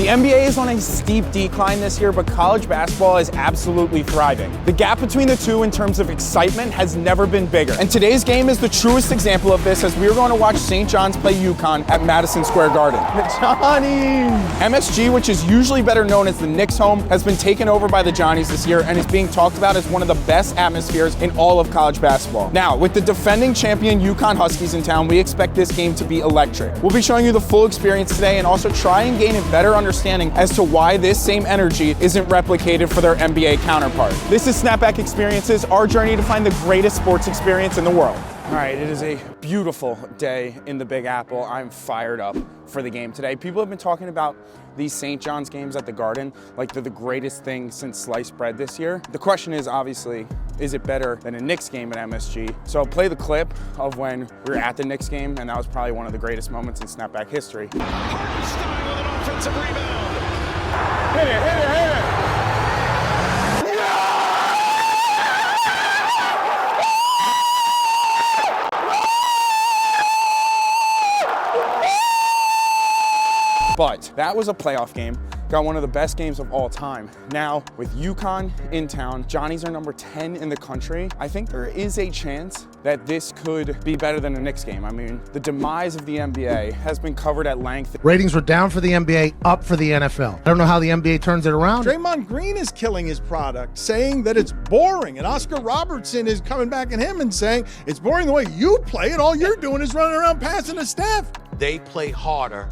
The NBA is on a steep decline this year, but college basketball is absolutely thriving. The gap between the two in terms of excitement has never been bigger. And today's game is the truest example of this, as we are going to watch St. John's play UConn at Madison Square Garden. The Johnnies! MSG, which is usually better known as the Knicks' home, has been taken over by the Johnnies this year and is being talked about as one of the best atmospheres in all of college basketball. Now, with the defending champion UConn Huskies in town, we expect this game to be electric. We'll be showing you the full experience today and also try and gain a better understanding as to why this same energy isn't replicated for their NBA counterpart. This is Snapback Experiences, our journey to find the greatest sports experience in the world. All right, it is a beautiful day in the Big Apple. I'm fired up for the game today. People have been talking about these St. John's games at the Garden like they're the greatest thing since sliced bread this year. The question is, obviously, is it better than a Knicks game at MSG? So I'll play the clip of when we were at the Knicks game, and that was probably one of the greatest moments in Snapback history. Hartenstein with an offensive rebound. Hit it, hit it, hit it! But that was a playoff game. Got one of the best games of all time. Now, with UConn in town, Johnnies are number 10 in the country. I think there is a chance that this could be better than a Knicks game. I mean, the demise of the NBA has been covered at length. Ratings were down for the NBA, up for the NFL. I don't know how the NBA turns it around. Draymond Green is killing his product, saying that it's boring. And Oscar Robertson is coming back at him and saying, it's boring the way you play it. All you're doing is running around passing to Steph. They play harder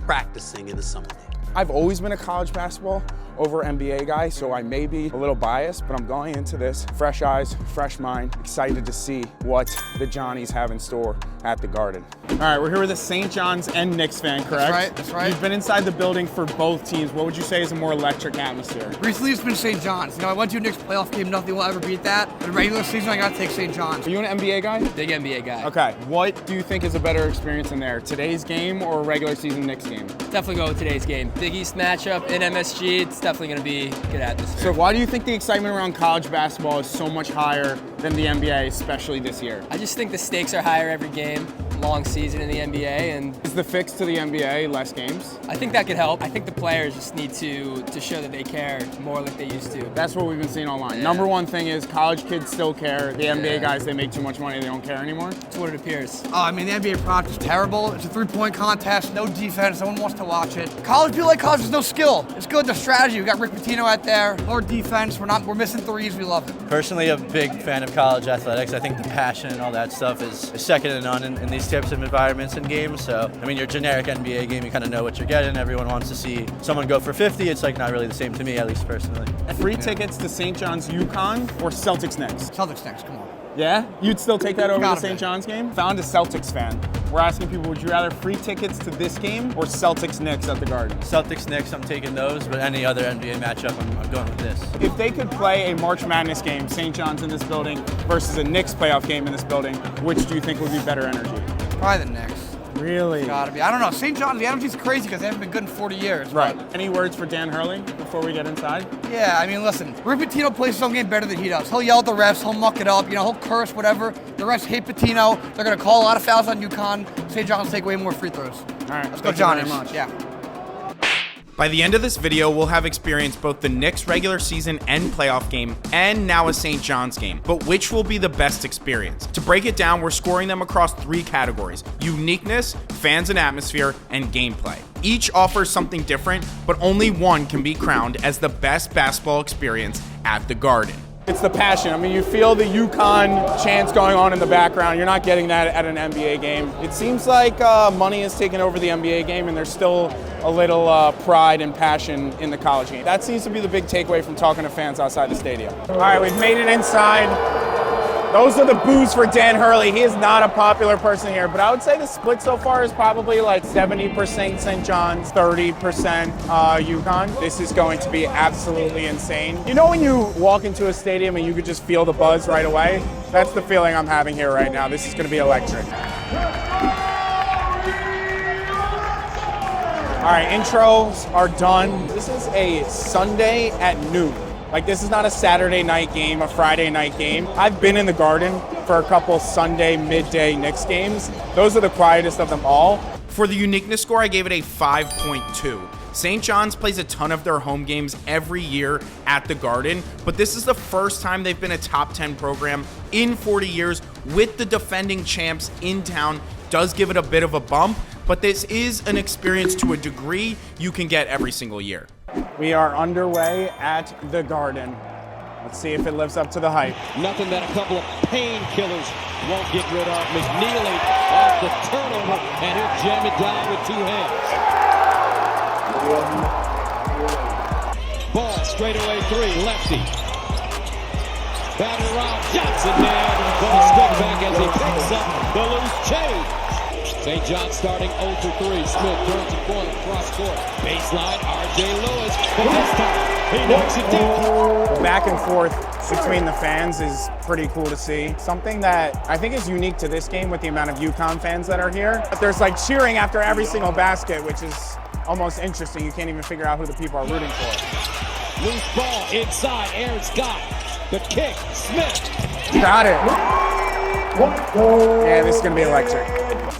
practicing in the summer league. I've always been a college basketball over NBA guy, so I may be a little biased, but I'm going into this fresh eyes, fresh mind, excited to see what the Johnnies have in store at the Garden. All right, we're here with a St. John's and Knicks fan, correct? That's right, that's right. You've been inside the building for both teams. What would you say is a more electric atmosphere? Recently, it's been St. John's. You know, I went to a Knicks playoff game. Nothing will ever beat that. But in regular season, I got to take St. John's. Are you an NBA guy? Big NBA guy. Okay, what do you think is a better experience in there? Today's game or a regular season Knicks game? Definitely go with today's game. Big East matchup in MSG. It's definitely going to be good atmosphere. So why do you think the excitement around college basketball is so much higher than the NBA, especially this year? I just think the stakes are higher every game. Long season in the NBA, and is the fix to the NBA less games? I think that could help. I think the players just need to show that they care more like they used to. That's what we've been seeing online. Yeah. Number one thing is college kids still care. The NBA guys, they make too much money, they don't care anymore. That's what it appears. Oh, I mean, the NBA product is terrible. It's a three-point contest, no defense, no one wants to watch it. College, people like college, there's no skill. It's good, the strategy. We got Rick Pitino out there, more defense, we're missing threes, we love it. Personally, a big fan of college athletics. I think the passion and all that stuff is second to none in these types of environments and games. So, I mean, your generic NBA game, you kind of know what you're getting. Everyone wants to see someone go for 50. It's like not really the same to me, at least personally. Free tickets to St. John's UConn or Celtics Knicks? Celtics Knicks, come on. Yeah? You'd still take that over the St. John's game? Found a Celtics fan. We're asking people, would you rather free tickets to this game or Celtics Knicks at the Garden? Celtics Knicks, I'm taking those, but any other NBA matchup, I'm going with this. If they could play a March Madness game, St. John's in this building versus a Knicks playoff game in this building, which do you think would be better energy? Probably the Knicks. Really? Gotta be. I don't know. St. John's, the energy's crazy because they haven't been good in 40 years. Right. Any words for Dan Hurley before we get inside? Yeah, I mean, listen, Rick Pitino plays his own game better than he does. He'll yell at the refs, he'll muck it up, he'll curse, whatever. The refs hate Pitino. They're going to call a lot of fouls on UConn. St. John's will take way more free throws. All right. Let's go, Johnnies. Yeah. By the end of this video, we'll have experienced both the Knicks regular season and playoff game, and now a St. John's game. But which will be the best experience? To break it down, we're scoring them across 3 categories: uniqueness, fans and atmosphere, and gameplay. Each offers something different, but only one can be crowned as the best basketball experience at the Garden. It's the passion. I mean, you feel the UConn chants going on in the background. You're not getting that at an NBA game. It seems like money has taken over the NBA game, and there's still a little pride and passion in the college game. That seems to be the big takeaway from talking to fans outside the stadium. All right, we've made it inside. Those are the boos for Dan Hurley. He is not a popular person here, but I would say the split so far is probably like 70% St. John's, 30% UConn. This is going to be absolutely insane. You know when you walk into a stadium and you could just feel the buzz right away? That's the feeling I'm having here right now. This is going to be electric. All right, intros are done. This is a Sunday at noon. Like, this is not a Saturday night game, a Friday night game. I've been in the Garden for a couple Sunday midday Knicks games. Those are the quietest of them all. For the uniqueness score, I gave it a 5.2. St. John's plays a ton of their home games every year at the Garden, but this is the first time they've been a top 10 program in 40 years with the defending champs in town. Does give it a bit of a bump, but this is an experience to a degree you can get every single year. We are underway at the Garden. Let's see if it lives up to the hype. Nothing that a couple of painkillers won't get rid of. McNeely off the turnover, and he'll jam it down with two hands. Ball straight away three, lefty. Batted around, Johnson there, but a step back as he picks up the loose change. St. John starting 0-3. Smith turns the corner, cross court. Baseline, R.J. Lewis, but this time he knocks it down. The back and forth between the fans is pretty cool to see. Something that I think is unique to this game with the amount of UConn fans that are here. There's like cheering after every single basket, which is almost interesting. You can't even figure out who the people are rooting for. Loose ball inside, Aaron Scott. The kick, Smith. Got it. Yeah, this is gonna be electric.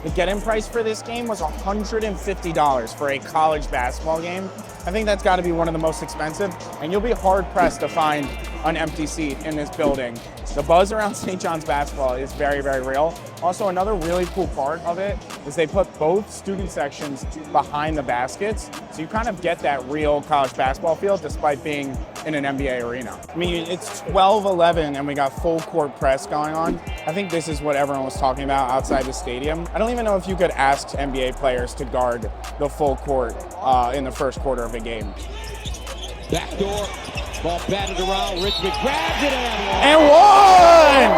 The get-in price for this game was $150 for a college basketball game. I think that's gotta be one of the most expensive, and you'll be hard-pressed to find an empty seat in this building. The buzz around St. John's basketball is very, very real. Also, another really cool part of it is they put both student sections behind the baskets, so you kind of get that real college basketball feel despite being in an NBA arena. I mean, it's 12-11 and we got full court press going on. I think this is what everyone was talking about outside the stadium. I don't even know if you could ask NBA players to guard the full court in the first quarter of a game. Backdoor, ball batted around, Richmond grabs it and won!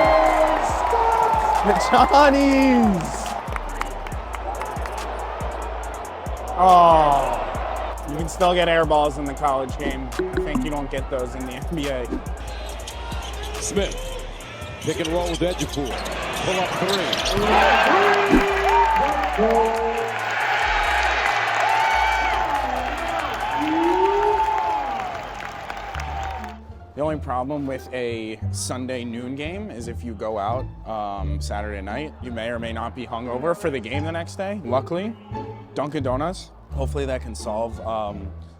The Johnnies! Oh, you can still get air balls in the college game. I think you don't get those in the NBA. Smith, pick and roll with Edgepool. Pull up three. The only problem with a Sunday noon game is if you go out Saturday night, you may or may not be hungover for the game the next day. Luckily, Dunkin' Donuts, hopefully that can solve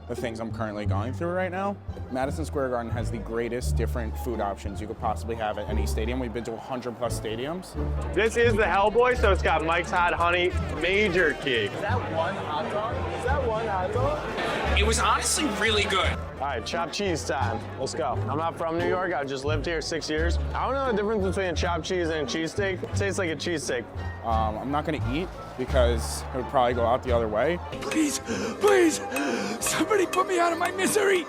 the things I'm currently going through right now. Madison Square Garden has the greatest different food options you could possibly have at any stadium. We've been to 100+ stadiums. This is the Hellboy, so it's got Mike's Hot Honey Major Key. Is that one hot dog? Is that one hot dog? It was honestly really good. All right, chopped cheese time. Let's go. I'm not from New York. I've just lived here 6 years. I don't know the difference between a chopped cheese and a cheesesteak. It tastes like a cheesesteak. I'm not gonna eat because it would probably go out the other way. Please, please, somebody put me out of my misery.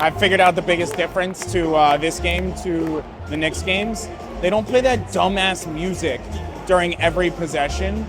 I figured out the biggest difference to this game to the Knicks games. They don't play that dumbass music during every possession.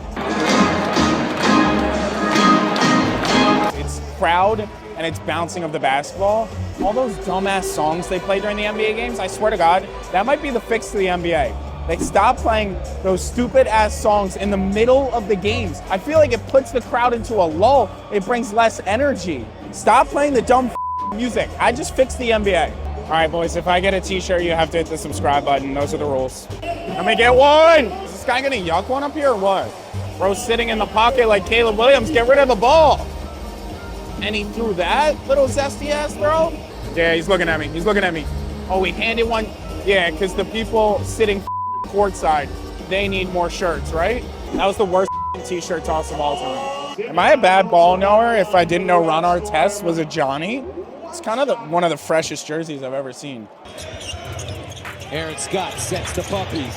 It's crowd and it's bouncing of the basketball. All those dumbass songs they play during the NBA games, I swear to God, that might be the fix to the NBA. They stop playing those stupid ass songs in the middle of the games. I feel like it puts the crowd into a lull. It brings less energy. Stop playing the dumb music. I just fixed the NBA. All right, boys, if I get a t-shirt, you have to hit the subscribe button. Those are the rules. Let me get one. Is this guy gonna yuck one up here or what? Bro's sitting in the pocket like Caleb Williams. Get rid of the ball. And he threw that little zesty ass throw? Yeah, he's looking at me. He's looking at me. Oh, we handed one. Yeah, because the people sitting courtside, they need more shirts, right? That was the worst t-shirt toss of all time. Am I a bad ball knower if I didn't know Ron Artest was a Johnny? It's kind of one of the freshest jerseys I've ever seen. Aaron Scott sets the puppies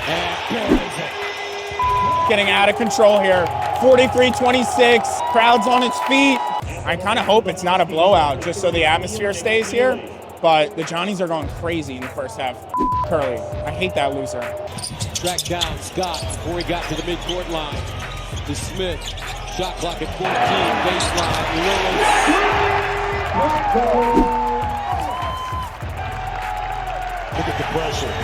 and buries it. Getting out of control here. 43-26, crowd's on its feet. I kind of hope it's not a blowout just so the atmosphere stays here, but the Johnnies are going crazy in the first half. Curly, I hate that loser. Track down Scott before he got to the midcourt line. To Smith, shot clock at 14, baseline, Look at the pressure.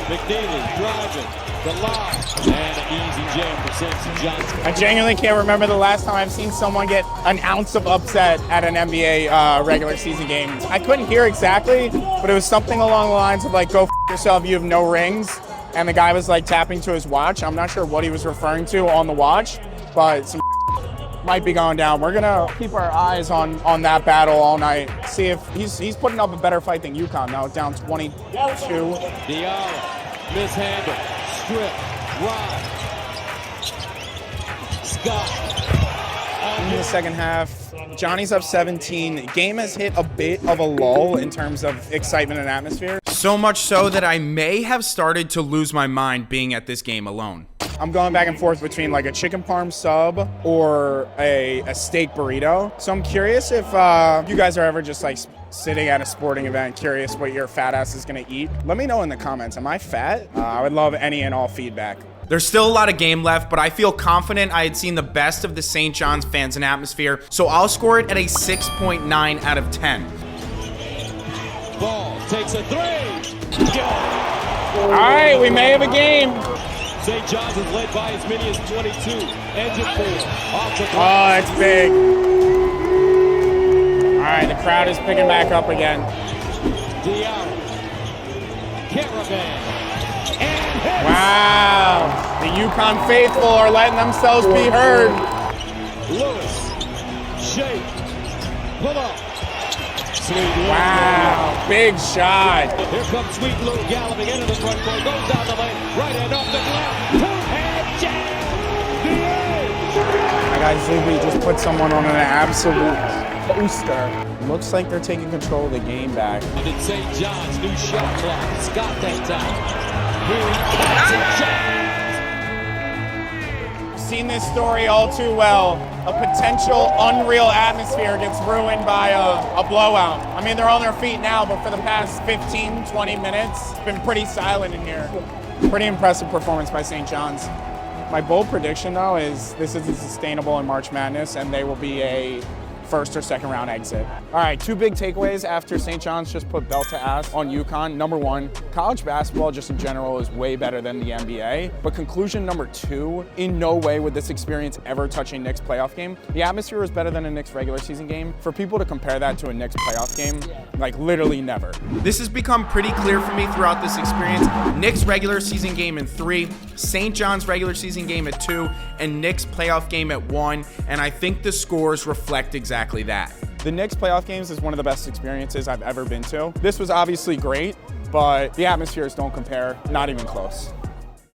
McNeely driving, the lob, and an easy jam for St. John. I genuinely can't remember the last time I've seen someone get an ounce of upset at an NBA regular season game. I couldn't hear exactly, but it was something along the lines of like, go f yourself, you have no rings. And the guy was like tapping to his watch. I'm not sure what he was referring to on the watch, but some might be going down. We're gonna keep our eyes on that battle all night. See if he's putting up a better fight than UConn now, down 22. Diallo, mishandle, strip, ride. Scott. In the second half, Johnny's up 17. Game has hit a bit of a lull in terms of excitement and atmosphere. So much so that I may have started to lose my mind being at this game alone. I'm going back and forth between like a chicken parm sub or a steak burrito. So I'm curious if you guys are ever just like sitting at a sporting event, curious what your fat ass is gonna eat. Let me know in the comments. Am I fat? I would love any and all feedback. There's still a lot of game left, but I feel confident I had seen the best of the St. John's fans and atmosphere, so I'll score it at a 6.9 out of 10. Ball takes a three. Go. All right, we may have a game. St. John's is led by as many as 22. Engine 4. Oh, it's big. All right, the crowd is picking back up again. Diallo. Caravan. Wow, the UConn faithful are letting themselves be heard. Lewis, shake, pull up. Sweet Lou. Wow, big shot. Here comes Sweet Lou galloping into the front court, goes down the lane, right hand off the glove, two-hand jam. My guy Zuby just put someone on an absolute poster. Looks like they're taking control of the game back. And it's St. John's new shot clock. Scott that time. Seen this story all too well. A potential unreal atmosphere gets ruined by a blowout. I mean, they're on their feet now, but for the past 15, 20 minutes, it's been pretty silent in here. Pretty impressive performance by St. John's. My bold prediction, though, is this isn't sustainable in March Madness, and they will be a first or second round exit. All right, two big takeaways after St. John's just put belt to ass on UConn. Number one, college basketball just in general is way better than the NBA. But conclusion number two, in no way would this experience ever touch a Knicks playoff game. The atmosphere is better than a Knicks regular season game. For people to compare that to a Knicks playoff game, like literally never. This has become pretty clear for me throughout this experience. Knicks regular season game in 3, St. John's regular season game at 2, and Knicks playoff game at 1, and I think the scores reflect exactly that. The Knicks playoff games is one of the best experiences I've ever been to. This was obviously great, but the atmospheres don't compare, not even close.